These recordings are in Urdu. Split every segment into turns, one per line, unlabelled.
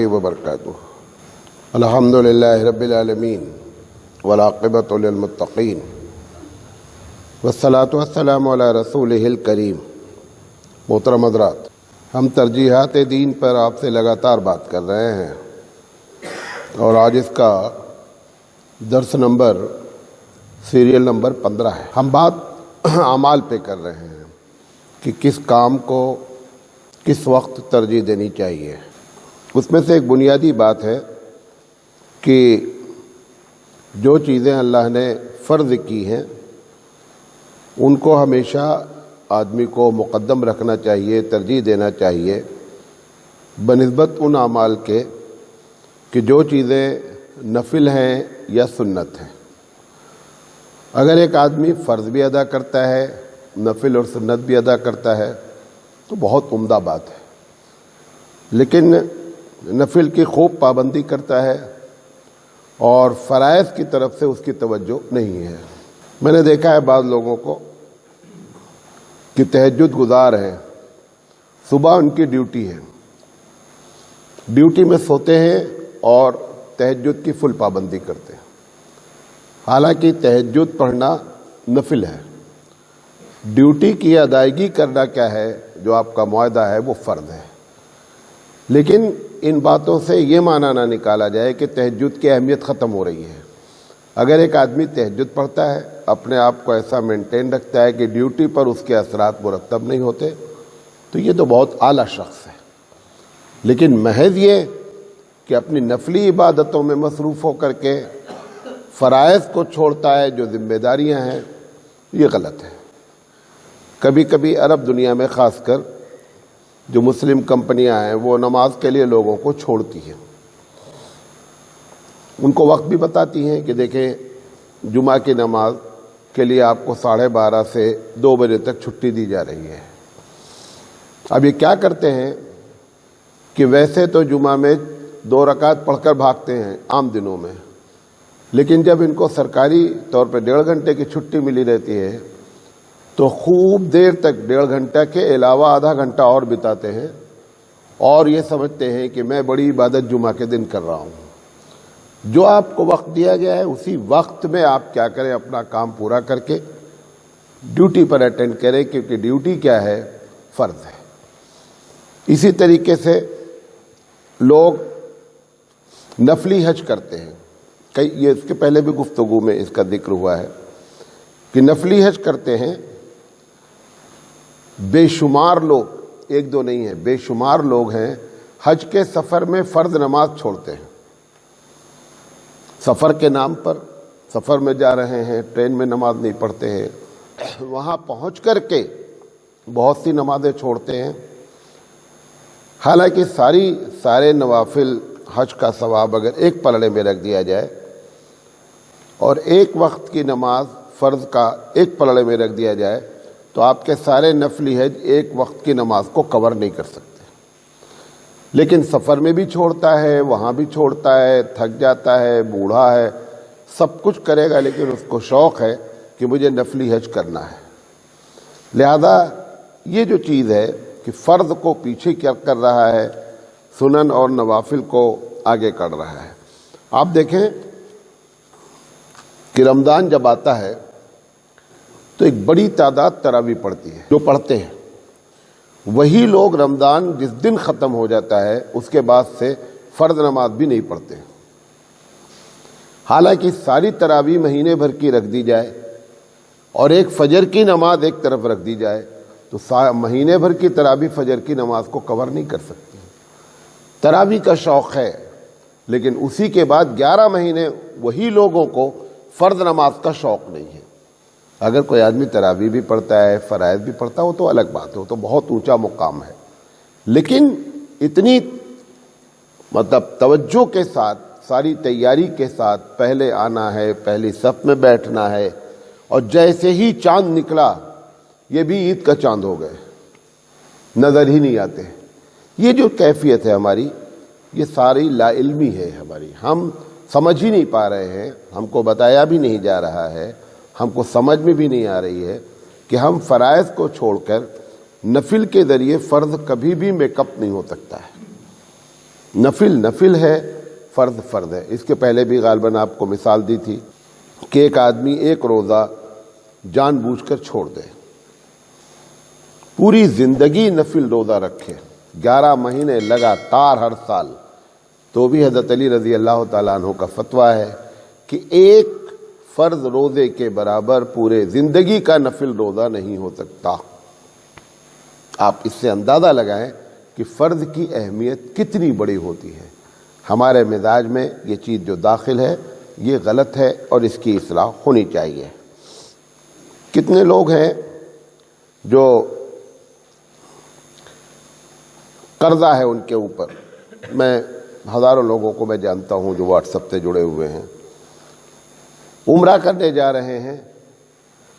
وبرکاتہ۔ الحمدللہ رب العالمین والعاقبۃ للمتقین والصلاۃ والسلام علی رسولہ الکریم۔ محترم حضرات، ہم ترجیحات دین پر آپ سے لگاتار بات کر رہے ہیں اور آج اس کا درس نمبر سیریل نمبر 15 ہے۔ ہم بات اعمال پہ کر رہے ہیں کہ کس کام کو کس وقت ترجیح دینی چاہیے۔ اس میں سے ایک بنیادی بات ہے کہ جو چیزیں اللہ نے فرض کی ہیں ان کو ہمیشہ آدمی کو مقدم رکھنا چاہیے، ترجیح دینا چاہیے بنسبت ان اعمال کے کہ جو چیزیں نفل ہیں یا سنت ہیں۔ اگر ایک آدمی فرض بھی ادا کرتا ہے، نفل اور سنت بھی ادا کرتا ہے تو بہت عمدہ بات ہے، لیکن نفل کی خوب پابندی کرتا ہے اور فرائض کی طرف سے اس کی توجہ نہیں ہے۔ میں نے دیکھا ہے بعض لوگوں کو کہ تہجد گزار ہیں، صبح ان کی ڈیوٹی ہے، ڈیوٹی میں سوتے ہیں اور تہجد کی فل پابندی کرتے ہیں، حالانکہ تہجد پڑھنا نفل ہے، ڈیوٹی کی ادائیگی کرنا کیا ہے، جو آپ کا معاہدہ ہے وہ فرض ہے۔ لیکن ان باتوں سے یہ معنی نہ نکالا جائے کہ تہجد کی اہمیت ختم ہو رہی ہے۔ اگر ایک آدمی تہجد پڑھتا ہے، اپنے آپ کو ایسا مینٹین رکھتا ہے کہ ڈیوٹی پر اس کے اثرات مرتب نہیں ہوتے، تو یہ تو بہت اعلیٰ شخص ہے۔ لیکن محض یہ کہ اپنی نفلی عبادتوں میں مصروف ہو کر کے فرائض کو چھوڑتا ہے، جو ذمہ داریاں ہیں، یہ غلط ہے۔ کبھی کبھی عرب دنیا میں خاص کر جو مسلم کمپنیاں ہیں وہ نماز کے لیے لوگوں کو چھوڑتی ہیں، ان کو وقت بھی بتاتی ہیں کہ دیکھیں جمعہ کی نماز کے لیے آپ کو 12:30 سے 2 بجے تک چھٹی دی جا رہی ہے۔ اب یہ کیا کرتے ہیں کہ ویسے تو جمعہ میں 2 رکعت پڑھ کر بھاگتے ہیں عام دنوں میں، لیکن جب ان کو سرکاری طور پہ 1.5 گھنٹے کی چھٹی ملی رہتی ہے تو خوب دیر تک 1.5 گھنٹہ کے علاوہ آدھا گھنٹہ اور بتاتے ہیں اور یہ سمجھتے ہیں کہ میں بڑی عبادت جمعہ کے دن کر رہا ہوں۔ جو آپ کو وقت دیا گیا ہے اسی وقت میں آپ کیا کریں، اپنا کام پورا کر کے ڈیوٹی پر اٹینڈ کریں، کیونکہ ڈیوٹی کیا ہے، فرض ہے۔ اسی طریقے سے لوگ نفلی حج کرتے ہیں، یہ اس کے پہلے بھی گفتگو میں اس کا ذکر ہوا ہے کہ نفلی حج کرتے ہیں۔ بے شمار لوگ، ایک دو نہیں ہیں، بے شمار لوگ ہیں حج کے سفر میں فرض نماز چھوڑتے ہیں۔ سفر کے نام پر سفر میں جا رہے ہیں، ٹرین میں نماز نہیں پڑھتے ہیں، وہاں پہنچ کر کے بہت سی نمازیں چھوڑتے ہیں، حالانکہ سارے نوافل حج کا ثواب اگر ایک پلڑے میں رکھ دیا جائے اور ایک وقت کی نماز فرض کا ایک پلڑے میں رکھ دیا جائے تو آپ کے سارے نفلی حج ایک وقت کی نماز کو کور نہیں کر سکتے۔ لیکن سفر میں بھی چھوڑتا ہے، وہاں بھی چھوڑتا ہے، تھک جاتا ہے، بوڑھا ہے، سب کچھ کرے گا، لیکن اس کو شوق ہے کہ مجھے نفلی حج کرنا ہے۔ لہذا یہ جو چیز ہے کہ فرض کو پیچھے کیا کر رہا ہے، سنن اور نوافل کو آگے کر رہا ہے۔ آپ دیکھیں کہ رمضان جب آتا ہے تو ایک بڑی تعداد تراویح پڑھتی ہے، جو پڑھتے ہیں وہی لوگ رمضان جس دن ختم ہو جاتا ہے اس کے بعد سے فرض نماز بھی نہیں پڑھتے۔ حالانکہ ساری تراویح مہینے بھر کی رکھ دی جائے اور ایک فجر کی نماز ایک طرف رکھ دی جائے تو مہینے بھر کی تراویح فجر کی نماز کو کور نہیں کر سکتی۔ تراویح کا شوق ہے، لیکن اسی کے بعد 11 مہینے وہی لوگوں کو فرض نماز کا شوق نہیں ہے۔ اگر کوئی آدمی تراویح بھی پڑھتا ہے، فرائض بھی پڑھتا ہے، وہ تو الگ بات ہے، وہ تو بہت اونچا مقام ہے، لیکن اتنی توجہ کے ساتھ، ساری تیاری کے ساتھ پہلے آنا ہے، پہلی صف میں بیٹھنا ہے، اور جیسے ہی چاند نکلا یہ بھی عید کا چاند ہو گئے، نظر ہی نہیں آتے۔ یہ جو کیفیت ہے ہماری، یہ ساری لا علمی ہے ہماری، ہم سمجھ ہی نہیں پا رہے ہیں، ہم کو بتایا بھی نہیں جا رہا ہے، ہم کو سمجھ میں بھی نہیں آ رہی ہے کہ ہم فرائض کو چھوڑ کر نفل کے ذریعے فرض کبھی بھی میک اپ نہیں ہو سکتا ہے۔ نفل نفل ہے، فرض فرض ہے۔ اس کے پہلے بھی غالباً آپ کو مثال دی تھی کہ ایک آدمی ایک روزہ جان بوجھ کر چھوڑ دے، پوری زندگی نفل روزہ رکھے، 11 مہینے لگاتار ہر سال، تو بھی حضرت علی رضی اللہ تعالیٰ عنہ کا فتویٰ ہے کہ ایک فرض روزے کے برابر پورے زندگی کا نفل روزہ نہیں ہو سکتا۔ آپ اس سے اندازہ لگائیں کہ فرض کی اہمیت کتنی بڑی ہوتی ہے۔ ہمارے مزاج میں یہ چیز جو داخل ہے یہ غلط ہے اور اس کی اصلاح ہونی چاہیے۔ کتنے لوگ ہیں جو قرضہ ہے ان کے اوپر، میں ہزاروں لوگوں کو میں جانتا ہوں جو واٹس ایپ سے جڑے ہوئے ہیں، عمرہ کرنے جا رہے ہیں،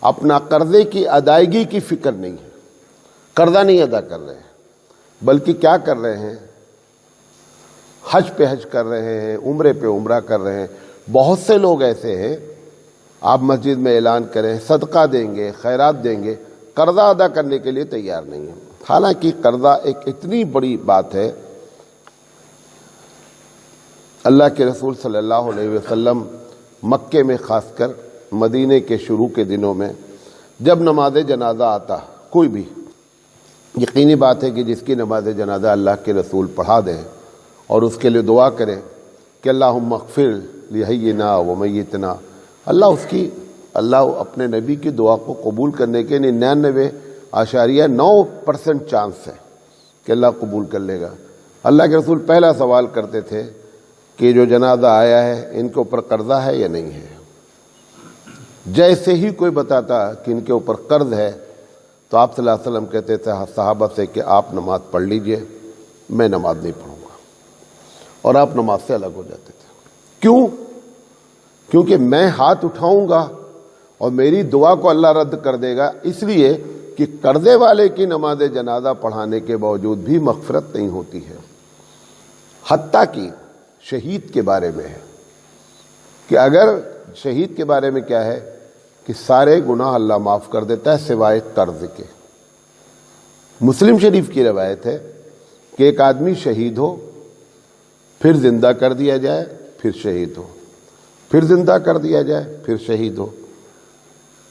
اپنا قرضے کی ادائیگی کی فکر نہیں ہے، قرضہ نہیں ادا کر رہے ہیں، بلکہ کیا کر رہے ہیں، حج پہ حج کر رہے ہیں، عمرے پہ عمرہ کر رہے ہیں۔ بہت سے لوگ ایسے ہیں، آپ مسجد میں اعلان کریں صدقہ دیں گے، خیرات دیں گے، قرضہ ادا کرنے کے لیے تیار نہیں ہیں۔ حالانکہ قرضہ ایک اتنی بڑی بات ہے، اللہ کے رسول صلی اللہ علیہ وسلم مکے میں خاص کر مدینے کے شروع کے دنوں میں جب نماز جنازہ آتا، کوئی بھی، یقینی بات ہے کہ جس کی نماز جنازہ اللہ کے رسول پڑھا دیں اور اس کے لیے دعا کریں کہ اللہم اغفر لحینا و میتنا، اللہ اپنے نبی کی دعا کو قبول کرنے کے 99.9% چانس ہے کہ اللہ قبول کر لے گا۔ اللہ کے رسول پہلا سوال کرتے تھے کہ جو جنازہ آیا ہے ان کے اوپر قرضہ ہے یا نہیں ہے۔ جیسے ہی کوئی بتاتا کہ ان کے اوپر قرض ہے تو آپ صلی اللہ علیہ وسلم کہتے تھے صحابہ سے کہ آپ نماز پڑھ لیجئے، میں نماز نہیں پڑھوں گا، اور آپ نماز سے الگ ہو جاتے تھے۔ کیوں؟ کیونکہ میں ہاتھ اٹھاؤں گا اور میری دعا کو اللہ رد کر دے گا، اس لیے کہ قرضے والے کی نماز جنازہ پڑھانے کے باوجود بھی مغفرت نہیں ہوتی ہے۔ حتیٰ کہ شہید کے بارے میں ہے کہ اگر شہید کے بارے میں کیا ہے کہ سارے گناہ اللہ معاف کر دیتا ہے سوائے قرض کے۔ مسلم شریف کی روایت ہے کہ ایک آدمی شہید ہو، پھر زندہ کر دیا جائے، پھر شہید ہو، پھر زندہ کر دیا جائے، پھر شہید ہو۔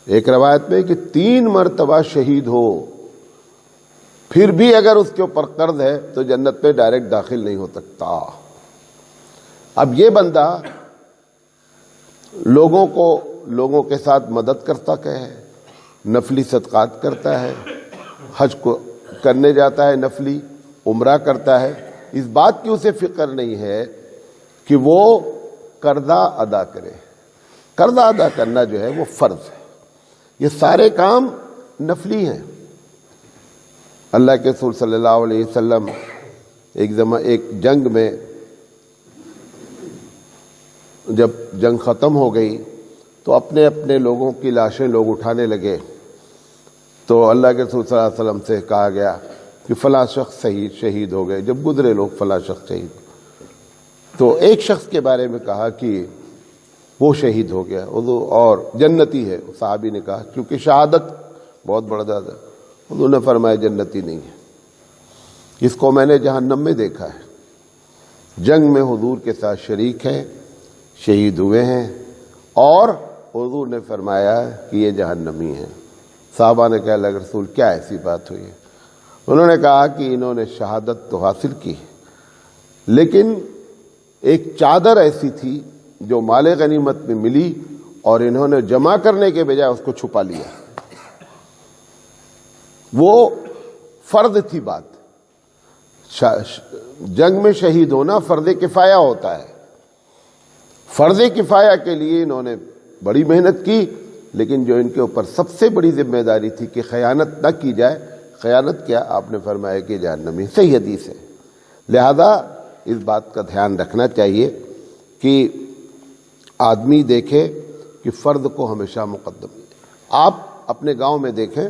ایک روایت میں کہ 3 مرتبہ شہید ہو، پھر بھی اگر اس کے اوپر قرض ہے تو جنت میں ڈائریکٹ داخل نہیں ہو سکتا۔ اب یہ بندہ لوگوں کے ساتھ مدد کرتا ہے، نفلی صدقات کرتا ہے، حج کو کرنے جاتا ہے، نفلی عمرہ کرتا ہے، اس بات کی اسے فکر نہیں ہے کہ وہ قرضہ ادا کرے۔ قرضہ ادا کرنا جو ہے وہ فرض ہے، یہ سارے کام نفلی ہیں۔ اللہ کے رسول صلی اللہ علیہ وسلم ایک جنگ میں جب جنگ ختم ہو گئی تو اپنے اپنے لوگوں کی لاشیں لوگ اٹھانے لگے، تو اللہ کے رسول صلی اللہ علیہ وسلم سے کہا گیا کہ فلاں شخص شہید ہو گئے، جب گزرے لوگ فلاں شخص شہید، تو ایک شخص کے بارے میں کہا کہ وہ شہید ہو گیا اور جنتی ہے۔ صحابی نے کہا کیونکہ شہادت بہت بڑا درجہ ہے، انہوں نے فرمایا جنتی نہیں ہے، اس کو میں نے جہنم میں دیکھا ہے، جنگ میں حضور کے ساتھ شریک ہے، شہید ہوئے ہیں، اور حضور نے فرمایا کہ یہ جہنمی ہیں۔ صحابہ نے کہا اللہ کے رسول کیا ایسی بات ہوئی ہے؟ انہوں نے کہا کہ انہوں نے شہادت تو حاصل کی لیکن ایک چادر ایسی تھی جو مال غنیمت میں ملی اور انہوں نے جمع کرنے کے بجائے اس کو چھپا لیا۔ وہ فرض تھی بات، جنگ میں شہید ہونا فرض کفایہ ہوتا ہے، فرض کفایہ کے لیے انہوں نے بڑی محنت کی، لیکن جو ان کے اوپر سب سے بڑی ذمہ داری تھی کہ خیانت نہ کی جائے، خیانت کیا؟ آپ نے فرمایا کہ جہنمی۔ صحیح حدیث ہے۔ لہذا اس بات کا دھیان رکھنا چاہیے کہ آدمی دیکھے کہ فرض کو ہمیشہ مقدم۔ آپ اپنے گاؤں میں دیکھیں،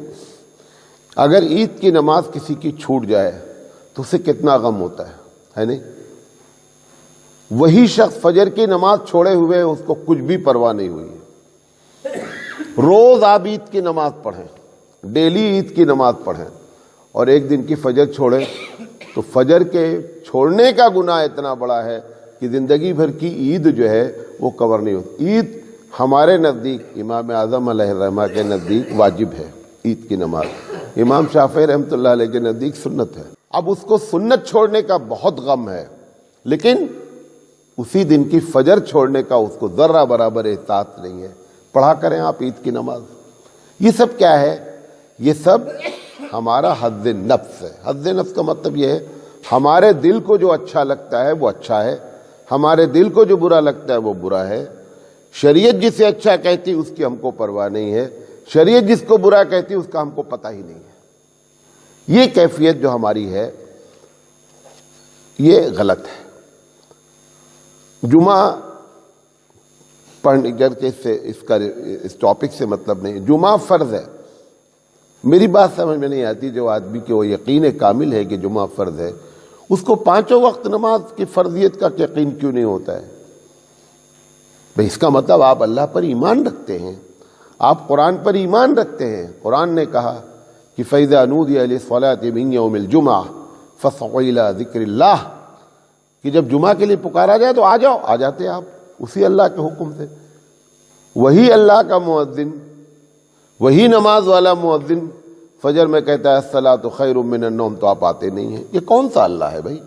اگر عید کی نماز کسی کی چھوٹ جائے تو اسے کتنا غم ہوتا ہے نہیں؟ وہی شخص فجر کی نماز چھوڑے ہوئے اس کو کچھ بھی پرواہ نہیں ہوئی ہے۔ روز آپ عید کی نماز پڑھیں، ڈیلی عید کی نماز پڑھیں، اور ایک دن کی فجر چھوڑیں تو فجر کے چھوڑنے کا گناہ اتنا بڑا ہے کہ زندگی بھر کی عید جو ہے وہ کور نہیں ہوتی۔ عید ہمارے نزدیک امام اعظم علیہ الرحمہ کے نزدیک واجب ہے عید کی نماز، امام شافعی رحمۃ اللہ علیہ کے نزدیک سنت ہے۔ اب اس کو سنت چھوڑنے کا بہت غم ہے، لیکن اسی دن کی فجر چھوڑنے کا اس کو ذرہ برابر احساس نہیں ہے۔ پڑھا کریں آپ عید کی نماز۔ یہ سب کیا ہے؟ یہ سب ہمارا حظ نفس ہے۔ حظ نفس کا مطلب یہ ہے ہمارے دل کو جو اچھا لگتا ہے وہ اچھا ہے، ہمارے دل کو جو برا لگتا ہے وہ برا ہے۔ شریعت جسے اچھا کہتی اس کی ہم کو پرواہ نہیں ہے، شریعت جس کو برا کہتی اس کا ہم کو پتہ ہی نہیں ہے۔ یہ کیفیت جو ہماری ہے یہ غلط ہے۔ جمعہ پڑھنے اس ٹاپک سے مطلب نہیں، جمعہ فرض ہے۔ میری بات سمجھ میں نہیں آتی جو آدمی کے وہ یقین کامل ہے کہ جمعہ فرض ہے، اس کو پانچوں وقت نماز کی فرضیت کا یقین کیوں نہیں ہوتا ہے؟ بھئی اس کا مطلب آپ اللہ پر ایمان رکھتے ہیں، آپ قرآن پر ایمان رکھتے ہیں۔ قرآن نے کہا کہ فَإِذَا نُودِيَ لِلصَّلَاةِ مِن يَوْمِ الْجُمْعَةِ فَاسْعَوْا إِلَىٰ ذِكْرِ اللَّهِ، کہ جب جمعہ کے لیے پکارا جائے تو آ جاؤ، آ جاتے ہیں آپ اسی اللہ کے حکم سے۔ وہی اللہ کا مؤذن، وہی نماز والا مؤذن فجر میں کہتا ہے الصلاۃ خیر من النوم، تو آپ آتے نہیں ہیں۔ یہ کون سا اللہ ہے بھائی؟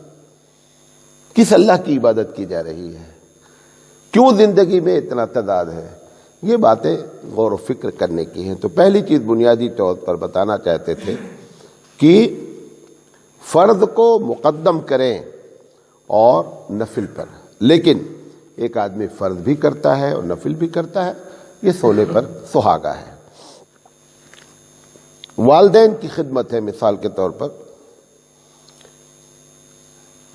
کس اللہ کی عبادت کی جا رہی ہے؟ کیوں زندگی میں اتنا تضاد ہے؟ یہ باتیں غور و فکر کرنے کی ہیں۔ تو پہلی چیز بنیادی طور پر بتانا چاہتے تھے کہ فرض کو مقدم کریں اور نفل پر، لیکن ایک آدمی فرض بھی کرتا ہے اور نفل بھی کرتا ہے، یہ سونے پر سہاگا ہے۔ والدین کی خدمت ہے، مثال کے طور پر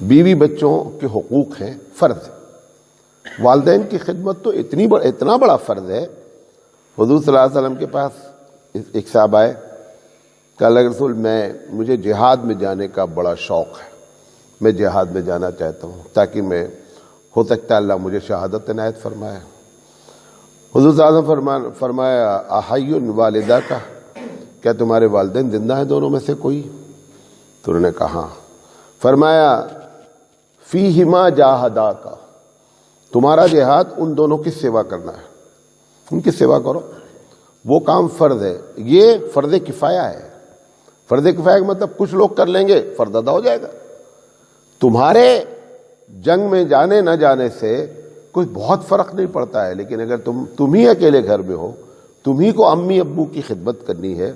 بیوی بچوں کے حقوق ہیں، فرض ہے۔ والدین کی خدمت تو اتنا بڑا فرض ہے۔ حضور صلی اللہ علیہ وسلم کے پاس ایک صاحب آئے، کہا اللہ کے رسول مجھے جہاد میں جانے کا بڑا شوق ہے، میں جہاد میں جانا چاہتا ہوں تاکہ میں ہو سکتا ہے اللہ مجھے شہادت عنایت فرمائے۔ حضور صلی اللہ علیہ وسلم فرمایا احی والدہ کا، کیا تمہارے والدین زندہ ہیں دونوں میں سے کوئی؟ تو انہوں نے کہا ہاں۔ فرمایا فیہما جاہدا کا، تمہارا جہاد ان دونوں کی سیوا کرنا ہے، ان کی سیوا کرو، وہ کام فرض ہے۔ یہ فرض کفایہ ہے۔ فرض کفایہ کا مطلب کچھ لوگ کر لیں گے فرض ادا ہو جائے گا۔ تمہارے جنگ میں جانے نہ جانے سے کوئی بہت فرق نہیں پڑتا ہے، لیکن اگر تم ہی اکیلے گھر میں ہو، تم ہی کو امی ابو کی خدمت کرنی ہے،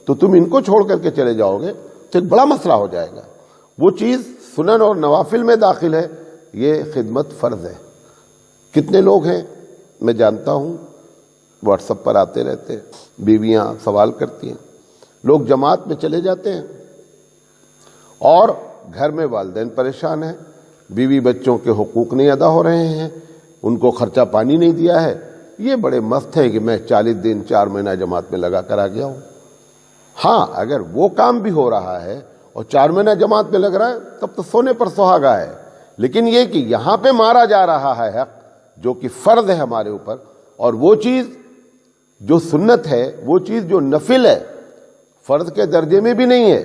تو تم ان کو چھوڑ کر کے چلے جاؤ گے تو ایک بڑا مسئلہ ہو جائے گا۔ وہ چیز سنن اور نوافل میں داخل ہے، یہ خدمت فرض ہے۔ کتنے لوگ ہیں میں جانتا ہوں، واٹس ایپ پر آتے رہتے ہیں، بیویاں سوال کرتی ہیں، لوگ جماعت میں چلے جاتے ہیں اور گھر میں والدین پریشان ہیں، بیوی بچوں کے حقوق نہیں ادا ہو رہے ہیں، ان کو خرچہ پانی نہیں دیا ہے، یہ بڑے مست ہے کہ میں 40 دن 4 مہینہ جماعت میں لگا کر آ گیا ہوں۔ ہاں اگر وہ کام بھی ہو رہا ہے اور 4 مہینہ جماعت میں لگ رہا ہے تب تو سونے پر سہاگا ہے، لیکن یہ کہ یہاں پہ مارا جا رہا ہے حق جو کہ فرض ہے ہمارے اوپر، اور وہ چیز جو سنت ہے، وہ چیز جو نفل ہے، فرض کے درجے میں بھی نہیں ہے،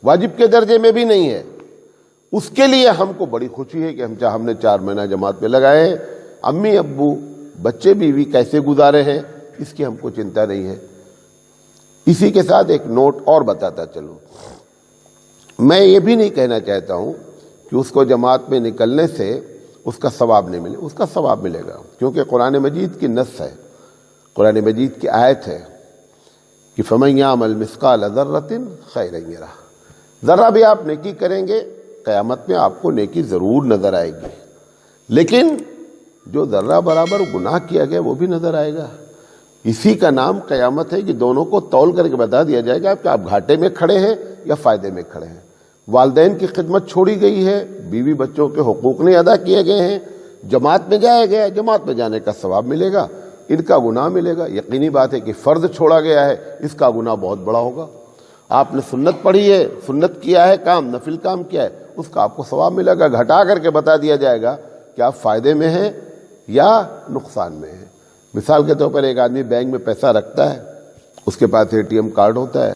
واجب کے درجے میں بھی نہیں ہے، اس کے لیے ہم کو بڑی خوشی ہے کہ ہم نے 4 مہینہ جماعت میں لگائے ہیں۔ امی ابو بچے بیوی کیسے گزارے ہیں اس کی ہم کو چنتا نہیں ہے۔ اسی کے ساتھ ایک نوٹ اور بتاتا چلوں، میں یہ بھی نہیں کہنا چاہتا ہوں کہ اس کو جماعت میں نکلنے سے اس کا ثواب نہیں ملے، اس کا ثواب ملے گا، کیونکہ قرآن مجید کی نص ہے، قرآن مجید کی آیت ہے کہ فَمَن يَعْمَلْ مِثْقَالَ ذَرَّةٍ خَيْرًا يَرَهُ، ذرہ بھی آپ نیکی کریں گے قیامت میں آپ کو نیکی ضرور نظر آئے گی، لیکن جو ذرہ برابر گناہ کیا گیا وہ بھی نظر آئے گا۔ اسی کا نام قیامت ہے کہ دونوں کو تول کر کے بتا دیا جائے گا کہ آپ گھاٹے میں کھڑے ہیں یا فائدے میں کھڑے ہیں۔ والدین کی خدمت چھوڑی گئی ہے، بیوی بچوں کے حقوق نہیں ادا کیے گئے ہیں، جماعت میں جایا گیا ہے، جماعت میں جانے کا ثواب ملے گا، ان کا گناہ ملے گا۔ یقینی بات ہے کہ فرض چھوڑا گیا ہے، اس کا گناہ بہت بڑا ہوگا۔ آپ نے سنت پڑھی ہے، سنت کیا ہے کام، نفل کام کیا ہے، اس کا آپ کو ثواب ملے گا۔ گھٹا کر کے بتا دیا جائے گا کہ آپ فائدے میں ہیں یا نقصان میں ہیں۔ مثال کے طور پر ایک آدمی بینک میں پیسہ رکھتا ہے، اس کے پاس ATM کارڈ ہوتا ہے،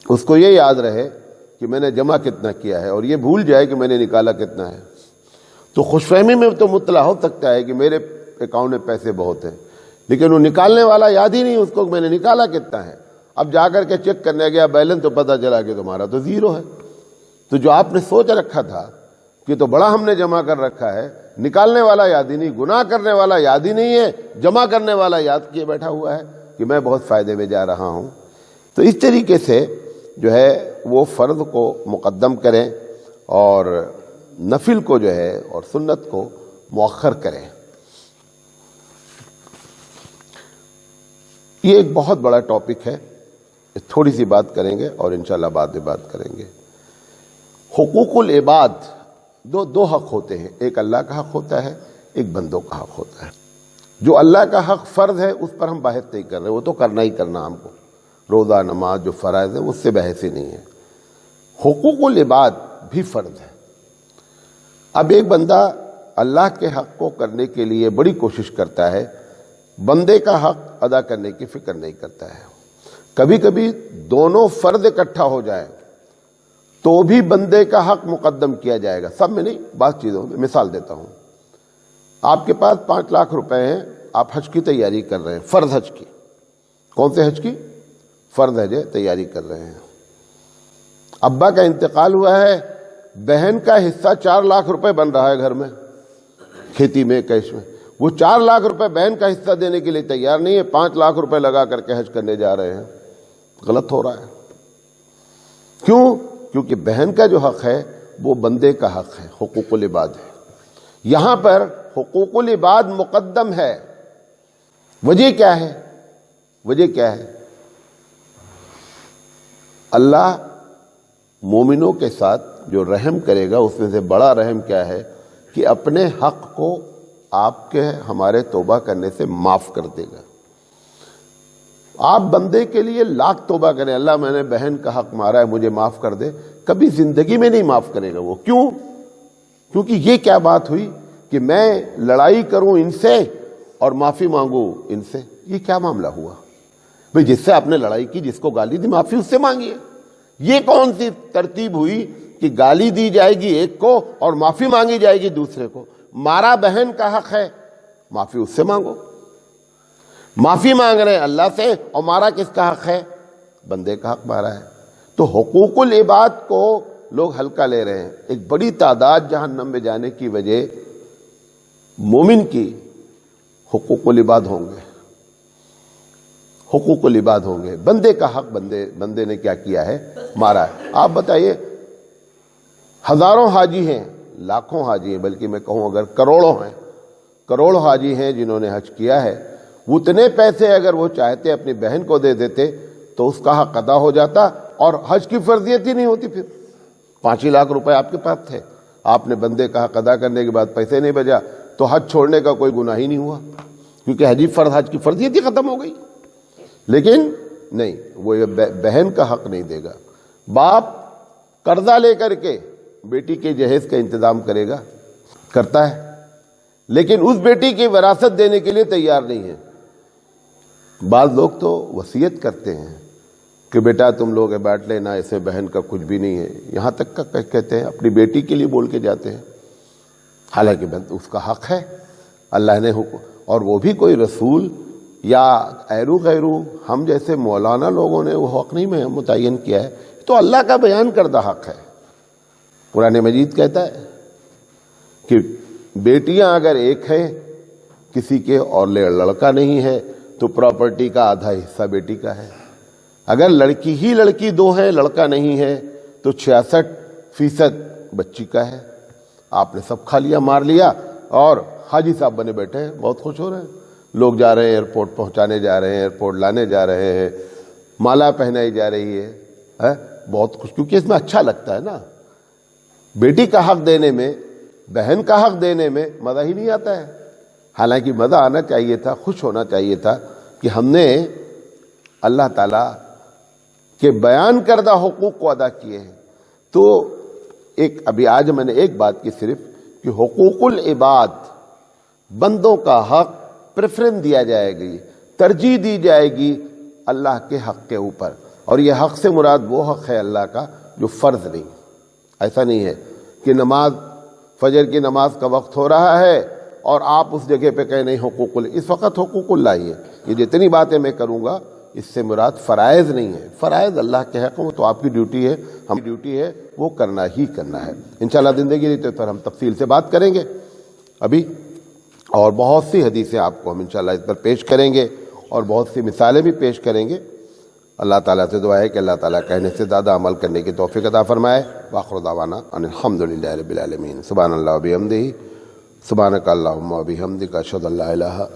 اس کو یہ یاد رہے کہ میں نے جمع کتنا کیا ہے اور یہ بھول جائے کہ میں نے نکالا کتنا ہے، تو خوش فہمی میں تو مطلع ہو سکتا ہے کہ میرے اکاؤنٹ میں پیسے بہت ہیں، لیکن وہ نکالنے والا یاد ہی نہیں اس کو کہ میں نے نکالا کتنا ہے۔ اب جا کر کے چیک کرنے گیا بیلنس تو پتہ چلا کہ تمہارا تو زیرو ہے۔ تو جو آپ نے سوچ رکھا تھا کہ تو بڑا ہم نے جمع کر رکھا ہے، نکالنے والا یاد ہی نہیں، گناہ کرنے والا یاد ہی نہیں ہے، جمع کرنے والا یاد کیے بیٹھا ہوا ہے کہ میں بہت فائدے میں جا رہا ہوں۔ تو اس طریقے سے جو ہے وہ فرض کو مقدم کریں اور نفل کو جو ہے اور سنت کو مؤخر کریں۔ یہ ایک بہت بڑا ٹاپک ہے، تھوڑی سی بات کریں گے اور انشاءاللہ بعد میں بات کریں گے۔ حقوق العباد، دو حق ہوتے ہیں، ایک اللہ کا حق ہوتا ہے، ایک بندوں کا حق ہوتا ہے۔ جو اللہ کا حق فرض ہے اس پر ہم بحث نہیں کر رہے، وہ تو کرنا ہی کرنا ہم کو، روزہ نماز جو فرائض ہے اس سے بحث ہی نہیں ہے۔ حقوق العباد بھی فرض ہے۔ اب ایک بندہ اللہ کے حق کو کرنے کے لیے بڑی کوشش کرتا ہے، بندے کا حق ادا کرنے کی فکر نہیں کرتا ہے۔ کبھی کبھی دونوں فرض اکٹھا ہو جائے تو بھی بندے کا حق مقدم کیا جائے گا، سب میں نہیں، بعض چیزوں میں۔ مثال دیتا ہوں، آپ کے پاس 5 لاکھ روپے ہیں، آپ حج کی تیاری کر رہے ہیں، فرض حج کی۔ کون سے حج کی؟ فرض حج تیاری کر رہے ہیں۔ ابا کا انتقال ہوا ہے، بہن کا حصہ 4 لاکھ روپے بن رہا ہے گھر میں، کھیتی میں، کیش میں۔ وہ 4 لاکھ روپے بہن کا حصہ دینے کے لیے تیار نہیں ہے، 5 لاکھ روپے لگا کر کے حج کرنے جا رہے ہیں۔ غلط ہو رہا ہے۔ کیوں؟ کیونکہ بہن کا جو حق ہے وہ بندے کا حق ہے، حقوق العباد ہے۔ یہاں پر حقوق العباد مقدم ہے۔ وجہ کیا ہے؟ وجہ کیا ہے؟ اللہ مومنوں کے ساتھ جو رحم کرے گا اس میں سے بڑا رحم کیا ہے کہ اپنے حق کو آپ کے ہمارے توبہ کرنے سے معاف کر دے گا۔ آپ بندے کے لیے لاکھ توبہ کریں، اللہ میں نے بہن کا حق مارا ہے مجھے معاف کر دے، کبھی زندگی میں نہیں معاف کرے گا وہ۔ کیوں؟ کیونکہ یہ کیا بات ہوئی کہ میں لڑائی کروں ان سے اور معافی مانگوں ان سے، یہ کیا معاملہ ہوا؟ بھئی جس سے آپ نے لڑائی کی، جس کو گالی دی، معافی اس سے مانگیے۔ یہ کون سی ترتیب ہوئی کہ گالی دی جائے گی ایک کو اور معافی مانگی جائے گی دوسرے کو؟ مارا بہن کا حق ہے، معافی اس سے مانگو۔ معافی مانگ رہے ہیں اللہ سے، اور مارا کس کا حق ہے؟ بندے کا حق مارا ہے۔ تو حقوق العباد کو لوگ ہلکا لے رہے ہیں۔ ایک بڑی تعداد جہنم میں جانے کی وجہ مومن کی حقوق العباد ہوں گے، حقوق العباد ہوں گے۔ بندے کا حق بندے نے کیا کیا ہے؟ مارا ہے۔ آپ بتائیے، ہزاروں حاجی ہیں، لاکھوں حاجی ہیں، بلکہ میں کہوں اگر کروڑوں ہیں، کروڑوں حاجی ہیں جنہوں نے حج کیا ہے، اتنے پیسے اگر وہ چاہتے اپنی بہن کو دے دیتے تو اس کا حق ادا ہو جاتا اور حج کی فرضیت ہی نہیں ہوتی۔ پھر 5 لاکھ روپے آپ کے پاس تھے، آپ نے بندے کا حق ادا کرنے کے بعد پیسے نہیں بچا تو حج چھوڑنے کا کوئی گناہ ہی نہیں ہوا، کیونکہ حج کی فرضیت ہی ختم ہو گئی۔ لیکن نہیں، وہ بہن کا حق نہیں دے گا۔ باپ قرضہ لے کر کے بیٹی کے جہیز کا انتظام کرے گا، کرتا ہے، لیکن اس بیٹی کی وراثت دینے کے لیے تیار نہیں ہے۔ بعض لوگ تو وصیت کرتے ہیں کہ بیٹا تم لوگ بانٹ لینا، اسے بہن کا کچھ بھی نہیں ہے، یہاں تک کا کہتے ہیں، اپنی بیٹی کے لیے بول کے جاتے ہیں، حالانکہ اس کا حق ہے، اللہ نے حکم، اور وہ بھی کوئی رسول یا ایرو غیرو ہم جیسے مولانا لوگوں نے وہ حق نہیں متعین کیا ہے، تو اللہ کا بیان کردہ حق ہے۔ قرآن مجید کہتا ہے کہ بیٹیاں اگر ایک ہے کسی کے اور لڑکا نہیں ہے تو پراپرٹی کا آدھا حصہ بیٹی کا ہے۔ اگر لڑکی 2 ہے، لڑکا نہیں ہے تو 66% بچی کا ہے۔ آپ نے سب کھا لیا، مار لیا، اور حاجی صاحب بنے بیٹھے ہیں، بہت خوش ہو رہے ہیں۔ لوگ جا رہے ہیں ایئرپورٹ پہنچانے جا رہے ہیں، ایئرپورٹ لانے جا رہے ہیں، مالا پہنائی جا رہی ہے، بہت خوش، کیونکہ اس میں اچھا لگتا ہے نا۔ بیٹی کا حق دینے میں، بہن کا حق دینے میں مزہ ہی نہیں آتا ہے۔ حالانکہ مزہ آنا چاہیے تھا، خوش ہونا چاہیے تھا کہ ہم نے اللہ تعالیٰ کے بیان کردہ حقوق کو ادا کیے ہیں۔ تو ابھی آج میں نے ایک بات کی صرف کہ حقوق العباد، بندوں کا حق پریفرنس دیا جائے گی، ترجیح دی جائے گی اللہ کے حق کے اوپر، اور یہ حق سے مراد وہ حق ہے اللہ کا جو فرض نہیں۔ ایسا نہیں ہے کہ نماز فجر کی نماز کا وقت ہو رہا ہے اور آپ اس جگہ پہ کہیں نہیں حقوق اللہ، اس وقت حقوق اللہ ہی ہے۔ یہ جتنی باتیں میں کروں گا اس سے مراد فرائض نہیں ہے، فرائض اللہ کے حق میں تو آپ کی ڈیوٹی ہے، ہم ڈیوٹی ہے وہ کرنا ہی کرنا ہے۔ انشاءاللہ زندگی رہتے پر ہم تفصیل سے بات کریں گے ابھی، اور بہت سی حدیثیں آپ کو ہم انشاءاللہ اس پر پیش کریں گے اور بہت سی مثالیں بھی پیش کریں گے۔ اللہ تعالیٰ سے دعا ہے کہ اللہ تعالیٰ کہنے سے زیادہ عمل کرنے کی توفیق عطا فرمائے۔ وآخر دعوانا ان الحمدللہ رب العالمین۔ سبحان اللہ و بحمدہ، سبحانک اللہم و بحمدک، اشہد ان لا الہ الا